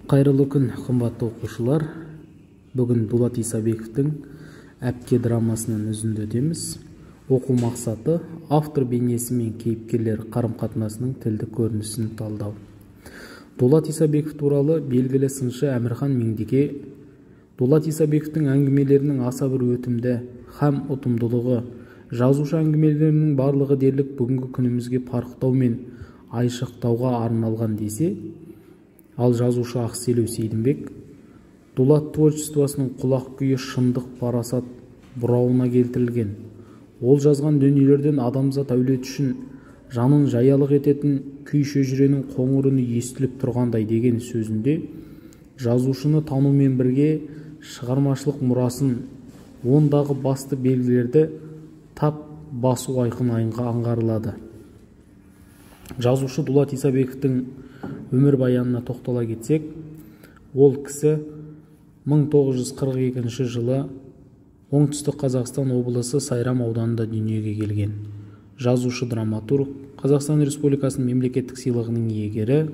Кайрылуу күн, кымбаттуу окуучулар. Бүгүн Дулат Исабековдин Әпке драмасынын өзүндө демиз. Окуу максаты автор бейнеси менен кейипкерлер карым-катынасынын тилдик көрүнүшүн талдоо. Дулат Исабеков тууралуу белгилүү сынчы Амирхан Миңдиге Дулат Исабековдин аңгимелеринин аса бир өтүмдүү һәм утумдуулугу, жазуучу аңгимелеринин барлыгы дерлик бүгүнкү күнүмүзгө парктоо менен айшыктауга арналган десе, ал жазуучу Акселеу Сейдинбек Дулат творчествосунун кулак күйү шындык, парасат бурауына келтирилген. Ол жазган дүниелерден адамзат әулет үшін жанын жаялык этетін күй шөжіренің қоңырыны естіліп тұрғандай деген сөзінде жазушыны танумен бірге шығармашылық мұрасын, ондағы басты белгілерді тап басу айқын аңғарылады. Жазушы Дулат Исабековтың өмір баянына тоқтала кетсек, ол кісі 1942 жылы Оңтүстік Қазақстан облысы Сайрам ауданында дүниеге келген. Жазушы драматург, Қазақстан Республикасының мемлекеттік сыйлығының иегері,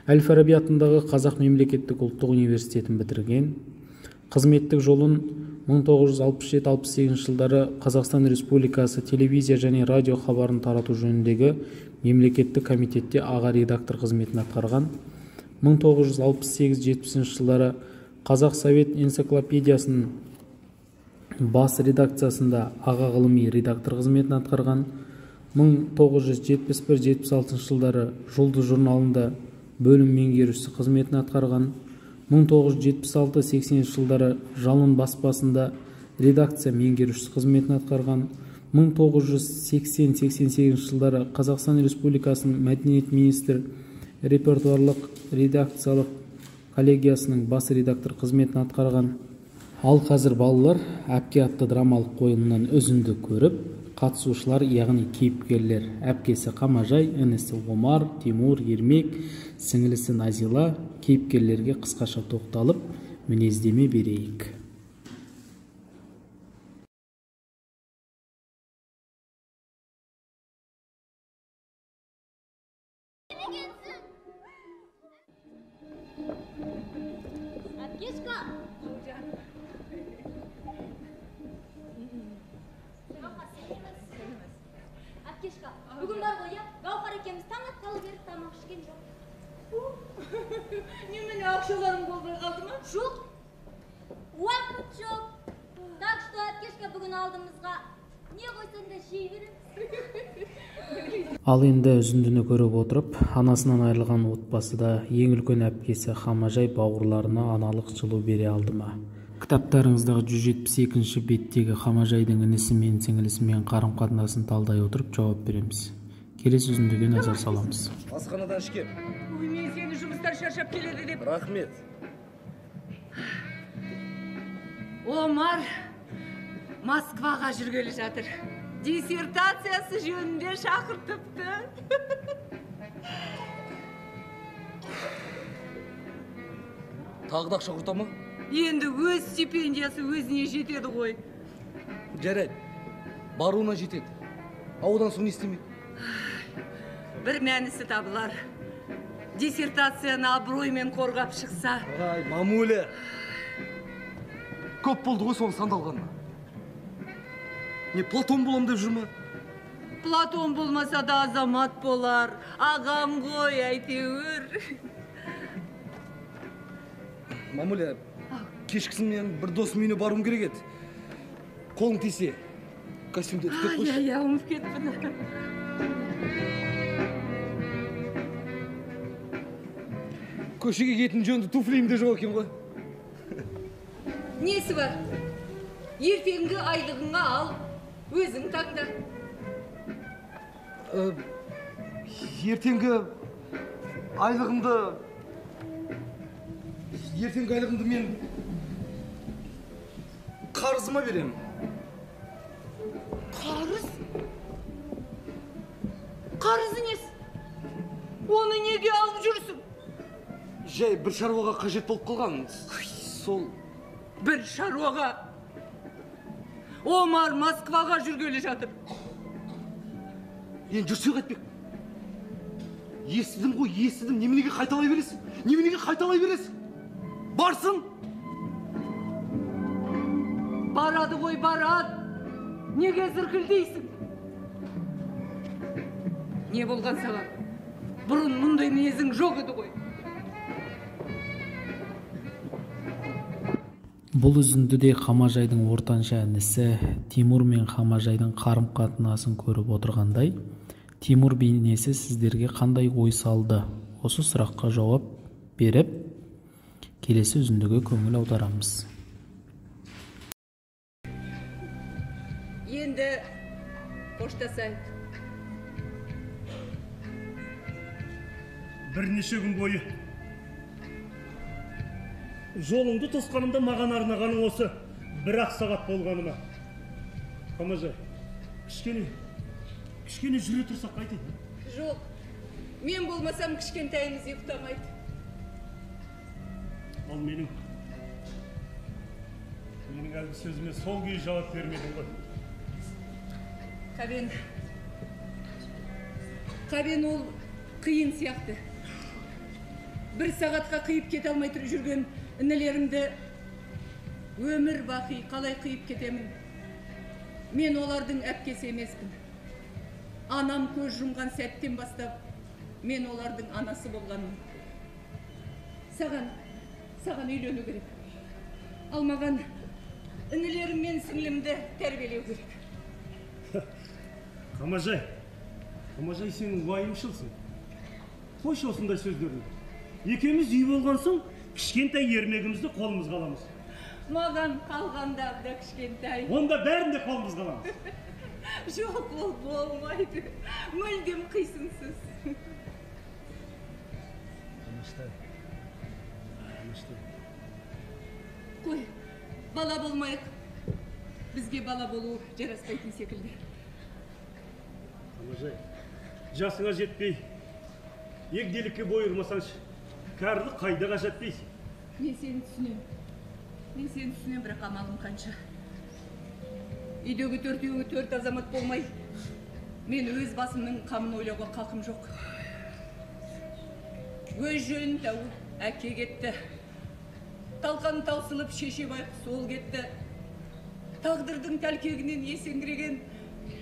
Әл-Фараби атындағы Қазақ мемлекеттік ұлттық университетін бітірген. Қызметтік жолын 1967-68 жылдары Қазақстан Республикасы телевизия және радио хабарын тарату жөніндегі мемлекеттік комитетте аға редактор қызметін атқарған. 1968-70 жылдары Қазақ Совет энциклопедиясының бас редакциясында аға ғылыми редактор қызметін атқарған. 1971-76 жылдары Жұлдыз журналында бөлім меңгерушісі қызметін атқарған. 1976-80 жылдары Жалын баспасында редакция меңгерушісі қызметін атқарған. 1980-88 жылдары Қазақстан Республикасының мәдениет министр репертуарлық редакциялық коллегиясының бас редактор қызметін атқарған. Ал қазір балалар Әпке атты драмалық қойылымнан өзінді көріп, қатысушылар, яғни кейіпкерлер әпкесі Қамажай, інісі Омар, Тимур, Ермек, сіңілісі Назила кейіпкерлерге қысқаша тоқталып, мінездеме берейік. Бүгін бар ғой, Гаухар екеуміз таң атқалы беріп тамақ ішкен жоқ. Немене ақшаларың болмай қалды ма? Жоқ. Уақыт жоқ. Так что Әпкешка бүгін алдымызға не қойсын да жей береміз. Ал енді үзіндіні көріп отырып, анасынан айырылған отбасыда ең үлкен әпкесі Қамажай бауырларына аналық жылу бере алды ма? Кітаптарыңыздағы 172-ші беттегі Қамажайдың інісі мен сіңілісімен қарым-қатынасын талдай отырып жауап береміз. Келесі үзіндіге назар саламыз. Асханадан ішкем. Мен сені жұмыстан шаршап келеді деп. Рахмет. Омар Москваға жүргелі жатыр. Диссертациясы жөнінде шақыртыпты. Тағы да ақша құрта ма? Енді өз стипендиясы өзіне жетеді ғой. Жарайды. Баруына жетеді. Одан соң не істемек? Бір мәнісі табылар. Диссертацияны абыроймен қорғап шықса. Ай, мамуля. Көп болды ғой соны сандалғанына. Не Платон болам деп жүрме? Платон болмаса да азамат болар. Ағам ғой әйтеуір. Мамуля, кешкісін мен бір досым үйіне баруым керек еді. Қолың тисе, костюмді түтіп қойшы. Ай, ұмытып кетпін. Көшеге кетін жөнді туфлиім де жоқ екен ғой. Несі бар? Ертеңгі айлығыңа ал, өзің таңда. Ертеңгі айлығымды мен қарызыма берем. Қарыз? Қарызы несі? Оны неге алып жүрсің? Жай бір шаруаға қажет болып қалған. Сол... Бір шаруаға? Омар Москваға жүргелі жатыр. Енді жүрсе қайтпек. Естідім ғой, естідім. Неменеге қайталай бересің? Неменеге қайталай бересің? Барсын! Барады ғой, барады. Неге зіркілдейсің? Не болған саған? Бұрын мұндай мінезің жоқ еді ғой. Бұл үзіндіде Қамажайдың ортанша інісі Тимур мен Қамажайдың қарым-қатынасын көріп отырғандай, Тимур бейнесі сіздерге қандай ой салды? Осы сұраққа жауап беріп, келесі үзіндіге көңіл аударамыз. Енді қоштасайық. Бірнеше күн бойы жолыңды тосқанымда маған арнағаның осы бір-ақ сағат болғаныма. Қамажай, кішкене жүре тұрсақ қайтеді? Жоқ, мен болмасам кішкентайымыз ұйықтамайды. Ал менің әлгі сөзіме сол күйі жауап бермедің ғой. Қабен ол қиын сияқты. Бір сағатқа қиып кете алмай тұрып жүрген інілерімді өмір бақи қалай қиып кетемін? Мен олардың әпкесі емеспін. Анам көз жұмған сәттен бастап, мен олардың анасы болғанмын. Саған үйлену керек. Ал маған інілерім мен сіңлімді тәрбиелеу керек. Қамажай, сенің уайымшылсың. Қойшы осындай сөздерді. Екеуміз үй болған соң, кішкентай ермегімізді қолымызға аламыз. Маған қалғанда да кішкентай. Онда бәрінде қолымызға аламыз. Жоқ, ол болмайды. Мүлдем қисынсыз. Қой, бала болмайық. Бізге бала болу жараспайтын секілді. Қамажай, жасыңа жетпей, егделікке бой ұрмасаншы, кәрілік қайда қажат дейсің? Мен сені түсінем, бірақ амалым қанша. Үйдегі төртеуі төрт азамат болмай, мен өз басымның қамын ойлауға қақым жоқ. Өз жөнін тауып әке кетті. Талқан таусылып шеше байқұс ол кетті. Тағдырдың тәлкегінен есеңгіреген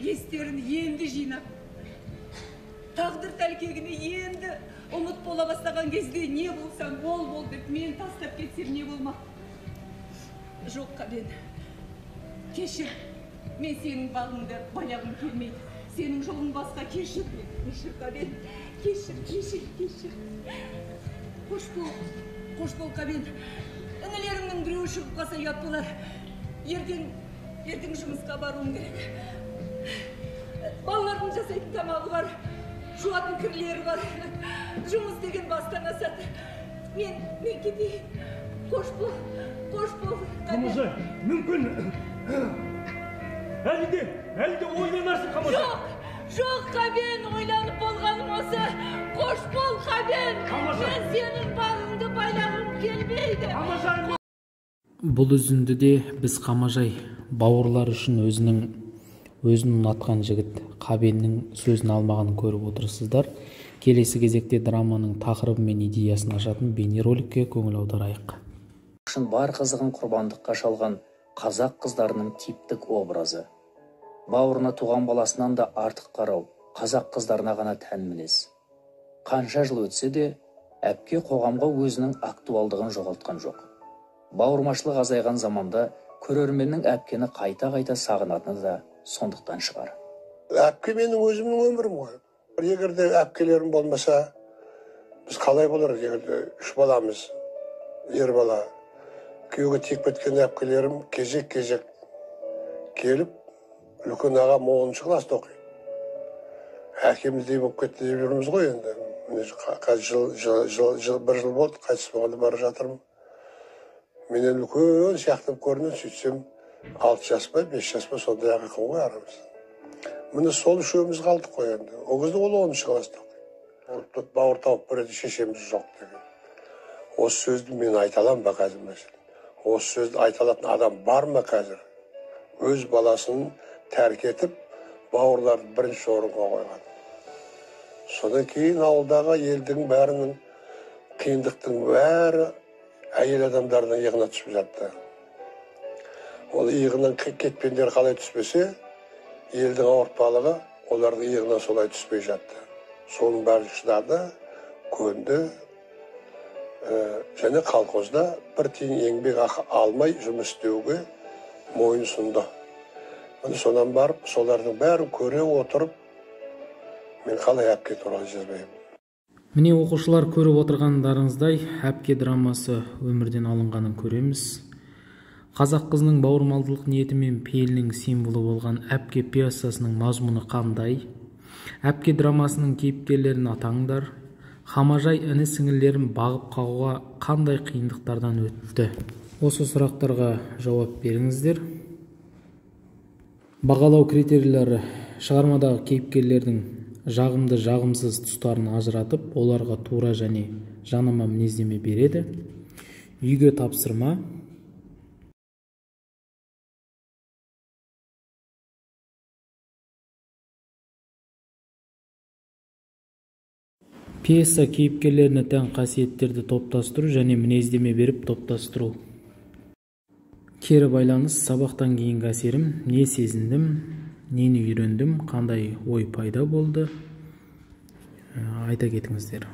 естерін енді жинап. Тағдыр тәлкегіне енді ұмыт бола бастаған кезде не болсам ол бол деп мен тастап кетсем не болмақ? Жоқ, Қабен, кешір. Мен сенің бағыңды байлағым келмейді. Сенің жолың басқа, кешір. Кешір, Қабен, кешір. Қош бол, Қабен. Інілеріңнің біреуі шығып қалса ұят болар. Ертең жұмысқа баруым керек. Балалардың жасайтын тамағы бар, жуатын кірлері бар. Жұмыс деген бастан асады. Мен кетейін. Қош бол. Қамажай, мүмкін әлі де ойланарсың, Қамажай. Жоқ, Қабен, ойланып болғаным осы. Қош бол, Қабен. Мен сенің бағыңды байлағым келмейді. Қамажай. Бұл үзіндіде біз Қамажай бауырлар үшін өзін ұнатқан жігіт Қабеннің сөзін алмағанын көріп отырсыздар. Келесі кезекте драманың тақырыбы мен идеясын ашатын бейнероликке көңіл аударайық. Бар қызығын құрбандыққа шалған қазақ қыздарының типтік образы. Бауырына туған баласынан да артық қарау қазақ қыздарына ғана тән мінез. Қанша жыл өтсе де, әпке қоғамға өзінің актуалдығын жоғалтқан жоқ. Бауырмашылық азайған заманда көрерменнің әпкені қайта-қайта сағынатыны да сондықтан шығар. Әпке менің өзімнің өмірім ғой. Егерде әпкелерім болмаса, біз қалай болар? Егерде үш баламыз, ер бала. Күйеуге тек біткен әпкелерім кезек-кезек келіп, үлкен ағам 10-шы класста оқиды. Әкеміздей болып кетті деп жүрміз ғой енді. Бір жыл болды, қайтыс болғанда бара жатырмын. Менен үлкен сияқты көрінен сөйтсем, 6 жас па, 5 жас па, сондай ақын ғой арамыз. Міне сол үшеуміз қалдық қой енді. Ол кезде ол 10-шы класста оқиды. Бауыр тауып береді, шешеміз жоқ деген. Осы сөзді мен айта аламын ба қазір мәселе? Осы сөзді айта алатын адам бар ма қазір? Өз баласын тәрк етіп, бауырларды бірінші орынға қойған. Содан кейін ауылдағы елдің бәрінің қиындықтың бәрі әйел адамдардың иығына түсіп жатты. Ол иығынан кетпендер қалай түспесе, елдің ауыртпалығы олардың иығынан солай түспей жатты. Соның бәрі шыдады, көнді, және колхозда бір тиын еңбек ақы алмай жұмыс істеуге мойын сұнды. Міне сонан барып, солардың бәрін көре отырып, мен қалай әпке туралы жазбаймын. Міне оқушылар көріп отырғандарыңыздай әпке драмасы өмірден алынғанын көреміз. Қазақ қызының бауырмалдылық ниеті мен пейілінің символы болған әпке пьесасының мазмұны қандай? Әпке драмасының кейіпкерлерін атаңдар. Хамажай іні сіңілерін бағып қағуға қандай қиындықтардан өтті? Осы сұрақтарға жауап беріңіздер. Бағалау критерийлері: шығармадағы кейіпкерлердің жағымды жағымсыз тұстарын ажыратып, оларға тура және жанама мінездеме береді. Үйге тапсырма: пьеса кейіпкерлеріне тән қасиеттерді топтастыру және мінездеме беріп топтастыру. Кері байланыс: сабақтан кейінгі әсерім: не сезіндім, нені үйрендім, қандай ой пайда болды? Айта кетіңіздер.